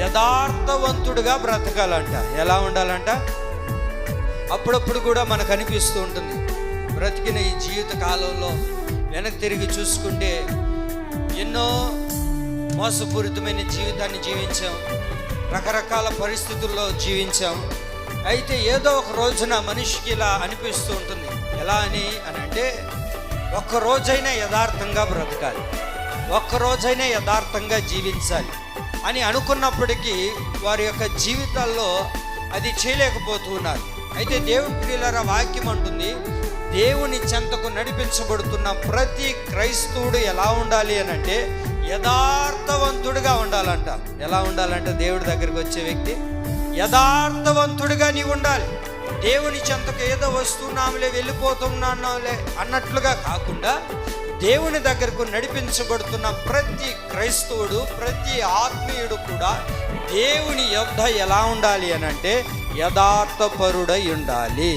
యథార్థవంతుడిగా బ్రతకాలంట. ఎలా ఉండాలంట? అప్పుడప్పుడు కూడా మనకు అనిపిస్తూ ఉంటుంది, బ్రతికిన ఈ జీవిత కాలంలో వెనక్కి తిరిగి చూసుకుంటే ఎన్నో మోసపూరితమైన జీవితాన్ని జీవించాం, రకరకాల పరిస్థితుల్లో జీవించాం. అయితే ఏదో ఒక రోజున మనిషికి ఇలా అనిపిస్తూ ఉంటుంది. ఎలా అని అంటే, ఒక్కరోజైనా యథార్థంగా బ్రతకాలి, ఒక్కరోజైనా యథార్థంగా జీవించాలి అని అనుకున్నప్పటికీ వారి యొక్క జీవితాల్లో అది చేయలేకపోతున్నారు. అయితే దేవుని ప్రియులారా, వాక్యం అంటుంది, దేవుని చెంతకు నడిపించబడుతున్న ప్రతి క్రైస్తవుడు ఎలా ఉండాలి అని అంటే యథార్థవంతుడిగా ఉండాలంట. ఎలా ఉండాలంట? దేవుడి దగ్గరికి వచ్చే వ్యక్తి యథార్థవంతుడిగా నీవు ఉండాలి. దేవుని చెంతకు ఏదో వస్తున్నాములే, వెళ్ళిపోతున్నానులే అన్నట్లుగా కాకుండా, దేవుని దగ్గరకు నడిపించబడుతున్న ప్రతి క్రైస్తవుడు, ప్రతి ఆత్మీయుడు కూడా దేవుని యొద్ద ఎలా ఉండాలి అని అంటే యథార్థపరుడై ఉండాలి.